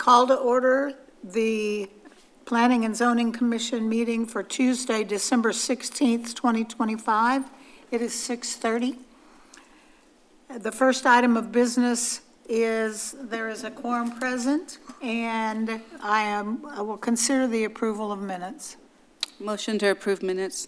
call to order the Planning and Zoning Commission meeting for Tuesday, December 16th, 2025. It is 6:30. The first item of business is there is a quorum present, and I will consider the approval of minutes. Motion to approve minutes.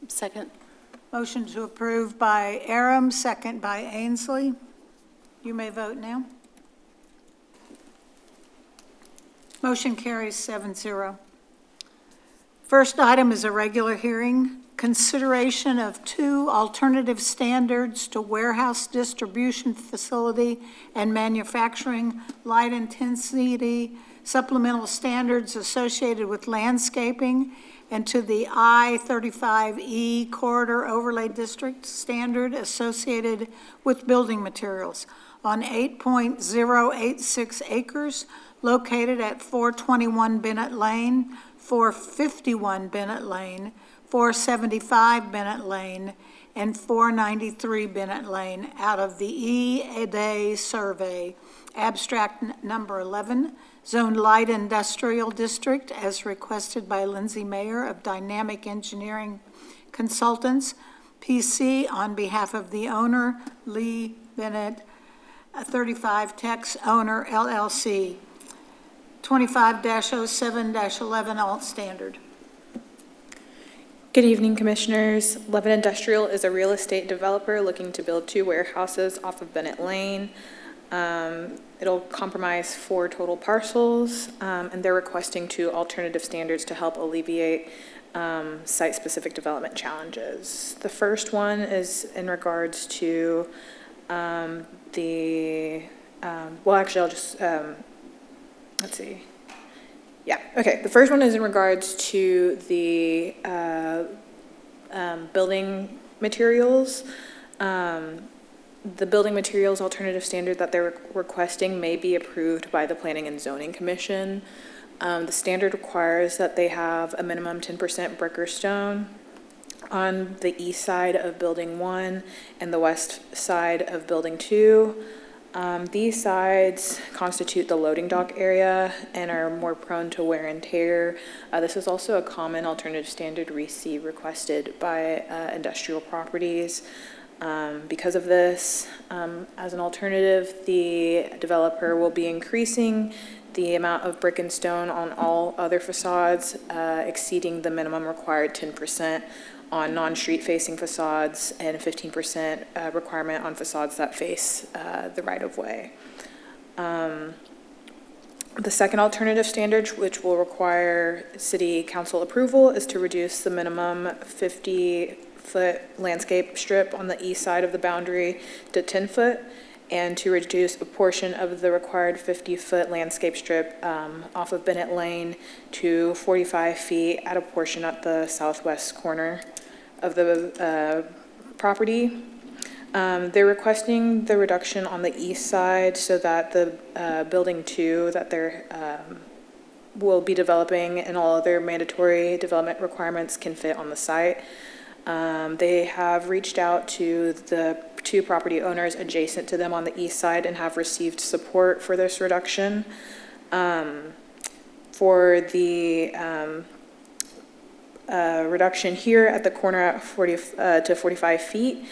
Second. Motion to approve by Aram, second by Ainsley. You may vote now. Motion carries 7-0. First item is a regular hearing, consideration of 2 alternative standards to warehouse distribution facility and manufacturing light intensity supplemental standards associated with landscaping and to the I-35E corridor overlay district standard associated with building materials on 8.086 acres located at 421 Bennett Lane, 451 Bennett Lane, 475 Bennett Lane, and 493 Bennett Lane out of the E-A-Day survey, abstract number 11, zoned light industrial district as requested by Lindsay Mayer of Dynamic Engineering Consultants, PC, on behalf of the owner, Lee Bennett, 35 Tex owner, LLC. 25-07-11 alt standard. Good evening, Commissioners. Levitt Industrial is a real estate developer looking to build 2 warehouses off of Bennett Lane. It'll comprise 4 total parcels, and they're requesting 2 alternative standards to help alleviate site-specific development challenges. The first one is in regards to well, actually, I'll just let's see. Yeah, okay. The first one is in regards to the building materials. The building materials alternative standard that they're requesting may be approved by the Planning and Zoning Commission. The standard requires that they have a minimum 10% brick or stone on the east side of Building 1 and the west side of Building 2. These sides constitute the loading dock area and are more prone to wear and tear. This is also a common alternative standard we see requested by industrial properties. Because of this, as an alternative, the developer will be increasing the amount of brick and stone on all other facades, exceeding the minimum required 10% on non-street facing facades and 15% requirement on facades that face the right-of-way. The second alternative standard, which will require City Council approval, is to reduce the minimum 50-foot landscape strip on the east side of the boundary to 10 foot, and to reduce a portion of the required 50-foot landscape strip off of Bennett Lane to 45 feet at a portion at the southwest corner of the property. They're requesting the reduction on the east side so that the building 2 that they're will be developing and all other mandatory development requirements can fit on the site. They have reached out to the 2 property owners adjacent to them on the east side and have received support for this reduction. For the reduction here at the corner at 40 to 45 feet,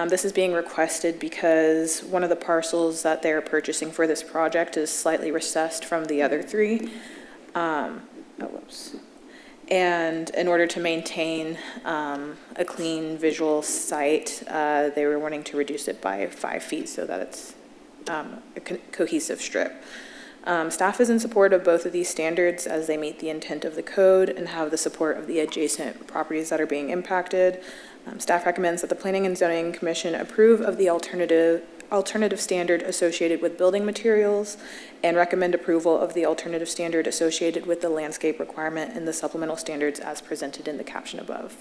this is being requested because one of the parcels that they're purchasing for this project is slightly recessed from the other 3. And in order to maintain a clean visual site, they were wanting to reduce it by 5 feet so that it's a cohesive strip. Staff is in support of both of these standards as they meet the intent of the code and have the support of the adjacent properties that are being impacted. Staff recommends that the Planning and Zoning Commission approve of the alternative standard associated with building materials and recommend approval of the alternative standard associated with the landscape requirement and the supplemental standards as presented in the caption above.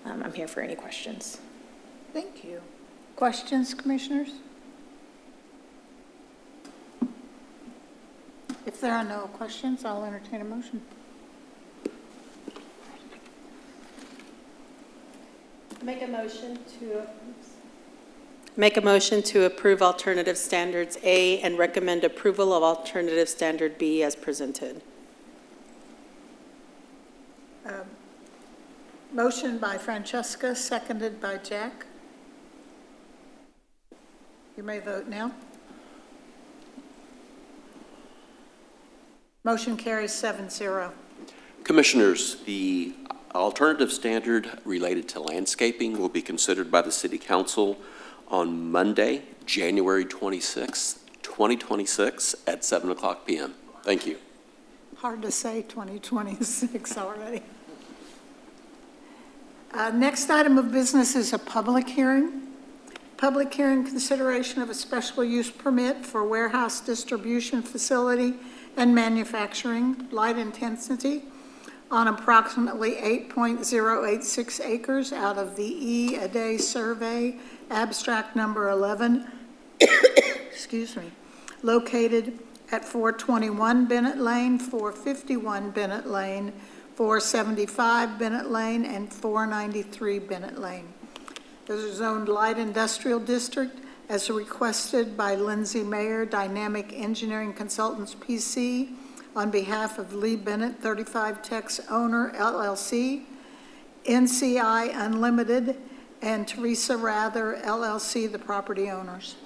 I'm here for any questions. Thank you. Questions, Commissioners? If there are no questions, I'll entertain a motion. Make a motion to Make a motion to approve alternative standards A and recommend approval of alternative standard B as presented. Motion by Francesca, seconded by Jack. You may vote now. Motion carries 7-0. Commissioners, the alternative standard related to landscaping will be considered by the City Council on Monday, January 26, 2026 at 7:00 p.m. Thank you. Hard to say 2026 already. Next item of business is a public hearing. Public hearing consideration of a special use permit for warehouse distribution facility and manufacturing, light intensity, on approximately 8.086 acres out of the E-A-Day survey, abstract number 11, excuse me, located at 421 Bennett Lane, 451 Bennett Lane, 475 Bennett Lane, and 493 Bennett Lane. Those are zoned light industrial district as requested by Lindsay Mayer, Dynamic Engineering Consultants, PC, on behalf of Lee Bennett, 35 Techs owner, LLC, NCI Unlimited, and Teresa Rather, LLC, the property owners.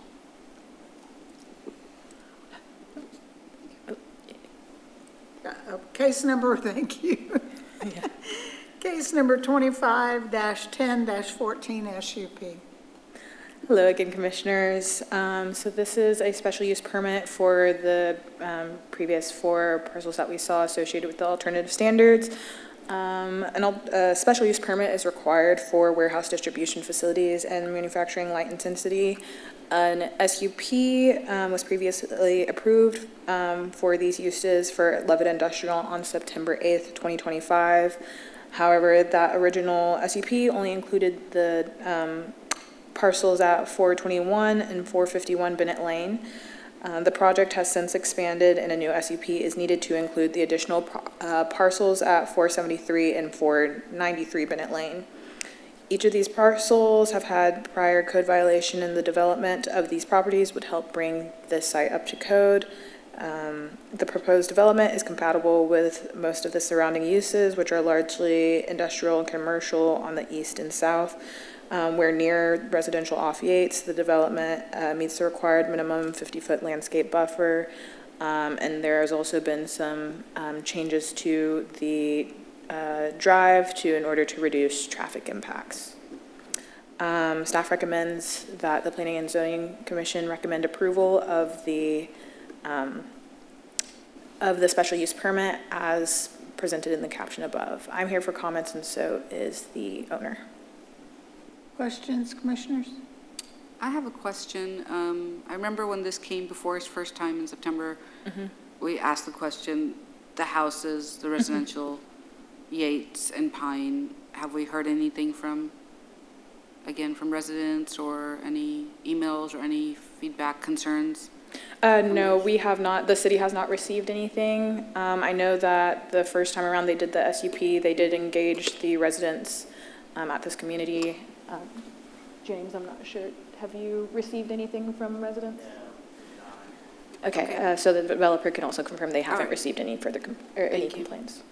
Case number, thank you. Case number 25-10-14 SUP. Hello again, Commissioners. So this is a special use permit for the previous 4 parcels that we saw associated with the alternative standards. A special use permit is required for warehouse distribution facilities and manufacturing light intensity. An SUP was previously approved for these uses for Levitt Industrial on September 8th, 2025. However, that original SUP only included the parcels at 421 and 451 Bennett Lane. The project has since expanded and a new SUP is needed to include the additional parcels at 473 and 493 Bennett Lane. Each of these parcels have had prior code violation, and the development of these properties would help bring this site up to code. The proposed development is compatible with most of the surrounding uses, which are largely industrial and commercial on the east and south. Where near residential off-yates, the development meets the required minimum 50-foot landscape buffer, and there has also been some changes to the drive in order to reduce traffic impacts. Staff recommends that the Planning and Zoning Commission recommend approval of the special use permit as presented in the caption above. I'm here for comments, and so is the owner. Questions, Commissioners? I have a question. I remember when this came before us first time in September, we asked the question, the houses, the residential, Yates and Pine, have we heard anything from residents or any emails or any feedback, concerns? No, we have not. The city has not received anything. I know that the first time around they did the SUP, they did engage the residents at this community. James, I'm not sure. Have you received anything from residents? No. Okay, so the developer can also confirm they haven't received any further any complaints.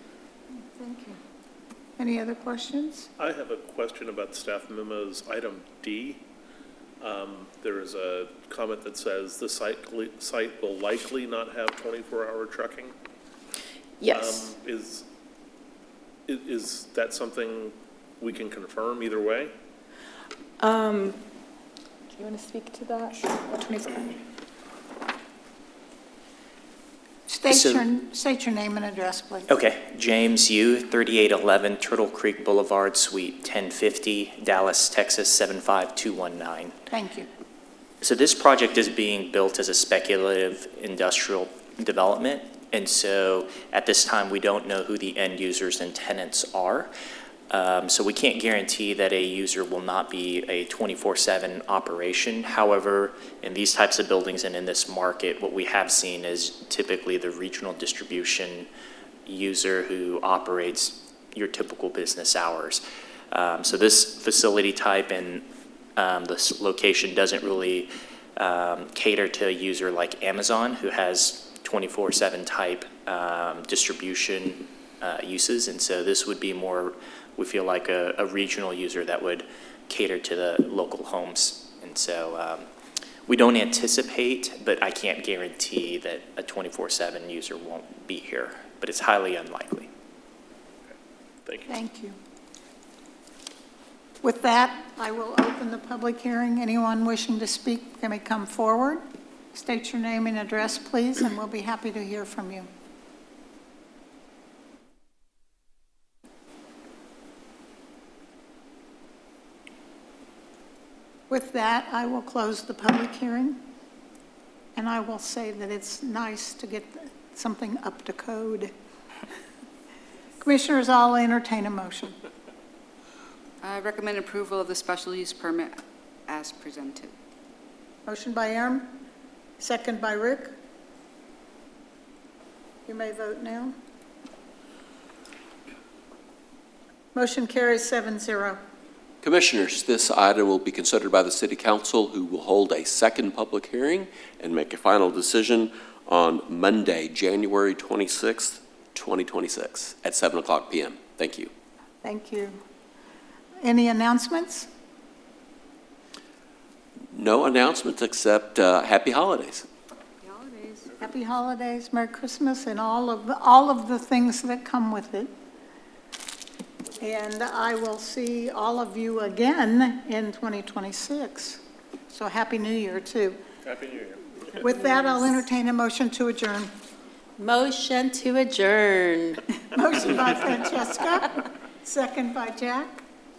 Thank you. Any other questions? I have a question about staff memos, item D. There is a comment that says the site will likely not have 24-hour trucking. Yes. Is that something we can confirm either way? Do you want to speak to that? State your name and address, please. Okay, James Yu, 3811 Turtle Creek Boulevard, Suite 1050, Dallas, Texas 75219. Thank you. So this project is being built as a speculative industrial development, and so at this time we don't know who the end users and tenants are. So we can't guarantee that a user will not be a 24/7 operation. However, in these types of buildings and in this market, what we have seen is typically the regional distribution user who operates your typical business hours. So this facility type and This location doesn't really cater to a user like Amazon, who has 24/7 type distribution uses. And so this would be more, we feel like a regional user that would cater to the local homes. And so we don't anticipate, but I can't guarantee that a 24/7 user won't be here, but it's highly unlikely. Thank you. Thank you. With that, I will open the public hearing. Anyone wishing to speak may come forward. State your name and address, please, and we'll be happy to hear from you. With that, I will close the public hearing, and I will say that it's nice to get something up to code. Commissioners, I'll entertain a motion. I recommend approval of the special use permit as presented. Motion by Aaron, second by Rick. You may vote now. Motion carries 7-0. Commissioners, this item will be considered by the City Council, who will hold a second public hearing and make a final decision on Monday, January 26th, 2026, at 7 o'clock p.m. Thank you. Thank you. Any announcements? No announcements except happy holidays. Happy holidays, Merry Christmas, and all of the things that come with it. And I will see all of you again in 2026. So Happy New Year, too. Happy New Year. With that, I'll entertain a motion to adjourn. Motion to adjourn. Motion by Francesca, second by Jack.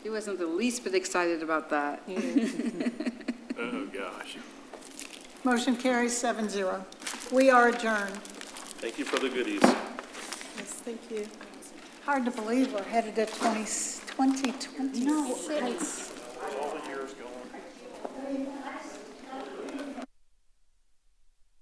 He wasn't the least bit excited about that. Oh, gosh. Motion carries 7-0. We are adjourned. Thank you for the goodies. Yes, thank you. Hard to believe we're headed to 2020. No, it's